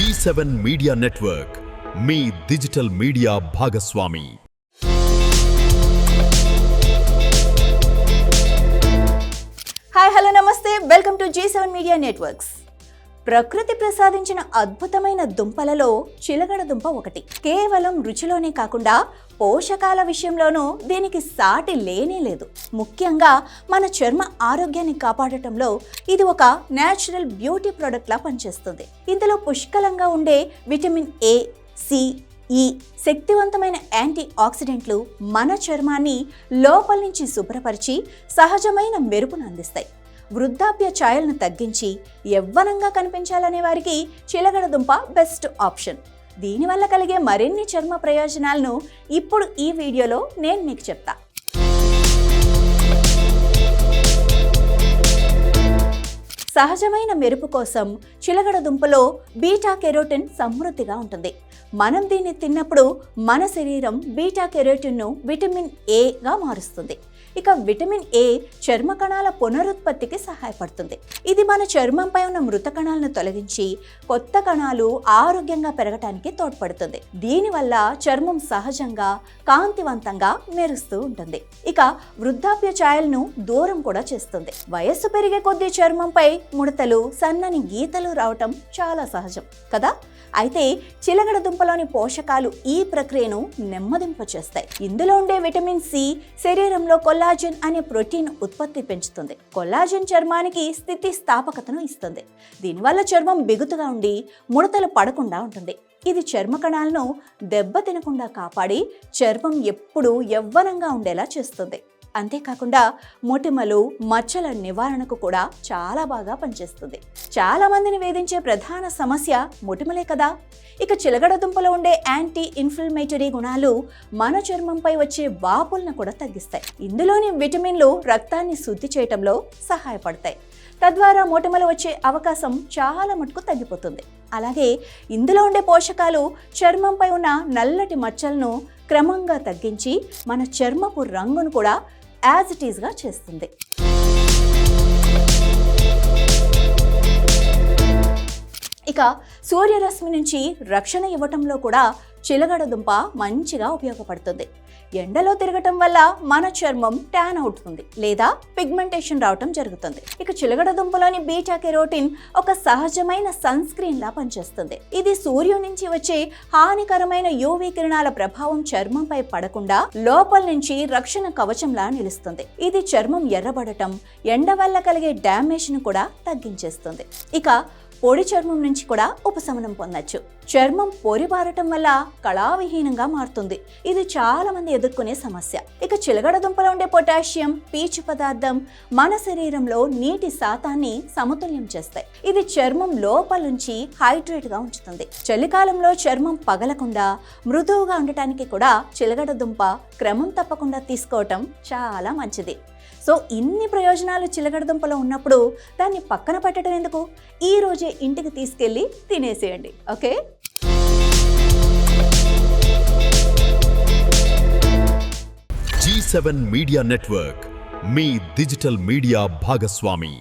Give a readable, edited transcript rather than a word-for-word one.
G7 media network మీ digital media భాగస్వామి. Hi hello నమస్తే, welcome to G7 media networks. ప్రకృతి ప్రసాదించిన అద్భుతమైన దుంపలలో చిలగడ దుంప ఒకటి. కేవలం రుచిలోనే కాకుండా పోషకాల విషయంలోనూ దీనికి సాటి లేనే లేదు. ముఖ్యంగా మన చర్మ ఆరోగ్యాన్ని కాపాడటంలో ఇది ఒక నేచురల్ బ్యూటీ ప్రోడక్ట్ లా పనిచేస్తుంది. ఇందులో పుష్కలంగా ఉండే విటమిన్ ఏ, సి, ఈ శక్తివంతమైన యాంటీ ఆక్సిడెంట్లు మన చర్మాన్ని లోపల నుంచి శుభ్రపరిచి సహజమైన మెరుపును అందిస్తాయి. వృద్ధాప్య ఛాయలను తగ్గించి యవ్వనంగా కనిపించాలనే వారికి చిలగడ దుంప బెస్ట్ ఆప్షన్. దీనివల్ల కలిగే మరిన్ని చర్మ ప్రయోజనాలను ఇప్పుడు ఈ వీడియోలో నేను మీకు చెప్తా. సహజమైన మెరుపు కోసం చిలగడ దుంపలో బీటా కెరోటిన్ సమృద్ధిగా ఉంటుంది. మనం దీన్ని తిన్నప్పుడు మన శరీరం బీటా కెరోటిన్ను విటమిన్ ఏగా మారుస్తుంది. ఇక విటమిన్ ఏ చర్మ కణాల పునరుత్పత్తికి సహాయపడుతుంది. ఇది మన చర్మంపై ఉన్న మృత కణాలను తొలగించి కొత్త కణాలు ఆరోగ్యంగా పెరగటానికి తోడ్పడుతుంది. దీనివల్ల చర్మం సహజంగా కాంతివంతంగా మెరుస్తూ ఉంటుంది. ఇక వృద్ధాప్య ఛాయలను దూరం కూడా చేస్తుంది. వయస్సు పెరిగే కొద్దీ చర్మంపై ముడతలు, సన్నని గీతలు రావటం చాలా సహజం కదా. అయితే చిలగడ దుంపలోని పోషకాలు ఈ ప్రక్రియను నెమ్మదింపచేస్తాయి. ఇందులో ఉండే విటమిన్ సి శరీరంలో కొల్లాజెన్ అనే ప్రోటీన్ ఉత్పత్తి పెంచుతుంది. కొల్లాజెన్ చర్మానికి స్థితిస్థాపకతను ఇస్తుంది. దీనివల్ల చర్మం బిగుతుగా ఉండి ముడతలు పడకుండా ఉంటుంది. ఇది చర్మ కణాలను దెబ్బతినకుండా కాపాడి చర్మం ఎప్పుడూ యవ్వనంగా ఉండేలా చేస్తుంది. అంతేకాకుండా మొటిమలు, మచ్చల నివారణకు కూడా చాలా బాగా పనిచేస్తుంది. చాలా మందిని వేధించే ప్రధాన సమస్య మొటిమలే కదా. ఇక చిలగడ దుంపలో ఉండే యాంటీ ఇన్ఫ్లమేటరీ గుణాలు మన చర్మంపై వచ్చే వాపులను కూడా తగ్గిస్తాయి. ఇందులోని విటమిన్లు రక్తాన్ని శుద్ధి చేయటంలో సహాయపడతాయి. తద్వారా మొటిమలు వచ్చే అవకాశం చాలా మటుకు తగ్గిపోతుంది. అలాగే ఇందులో ఉండే పోషకాలు చర్మంపై ఉన్న నల్లటి మచ్చలను క్రమంగా తగ్గించి మన చర్మపు రంగును కూడా యాజ్ ఇట్ ఈస్గా చేస్తుంది. ఇక సూర్యరశ్మి నుంచి రక్షణ ఇవ్వటంలో కూడా చిలగడ దుంప మంచిగా ఉపయోగపడుతుంది. ఎండలో తిరగటం వల్ల మన చర్మం ట్యాన్ అవుతుంది లేదా పిగ్మెంటేషన్ రావటం జరుగుతుంది. ఇక చిలగడ దుంపలోని బీటా కెరోటిన్ ఒక సహజమైన సన్ స్క్రీన్ లా పనిచేస్తుంది. ఇది సూర్యుడి నుంచి వచ్చే హానికరమైన యూవీ కిరణాల ప్రభావం చర్మంపై పడకుండా లోపల నుంచి రక్షణ కవచంలా నిలుస్తుంది. ఇది చర్మం ఎర్రబడటం, ఎండ వల్ల కలిగే డ్యామేజ్ ను కూడా తగ్గించేస్తుంది. ఇక పొడి చర్మం నుంచి కూడా ఉపశమనం పొందొచ్చు. చర్మం పొరిబారటం వల్ల కళావిహీనంగా మారుతుంది. ఇది చాలా మంది ఎదుర్కొనే సమస్య. ఇక చిలగడ దుంపలో ఉండే పొటాషియం, పీచు పదార్థం మన శరీరంలో నీటి శాతాన్ని సమతుల్యం చేస్తాయి. ఇది చర్మం లోపల నుంచి హైడ్రేట్ గా ఉంచుతుంది. చలికాలంలో చర్మం పగలకుండా మృదువుగా ఉండటానికి కూడా చిలగడ దుంప క్రమం తప్పకుండా తీసుకోవటం చాలా మంచిది. సో ఇన్ని ప్రయోజనాలు చిలగడ దుంపలో ఉన్నప్పుడు దాన్ని పక్కన పెట్టడం ఎందుకు? ఈ రోజే ఇంటికి తీసుకెళ్ళి తినేసేయండి. ఓకే. G7 మీడియా నెట్వర్క్ మీ డిజిటల్ మీడియా భాగస్వామి.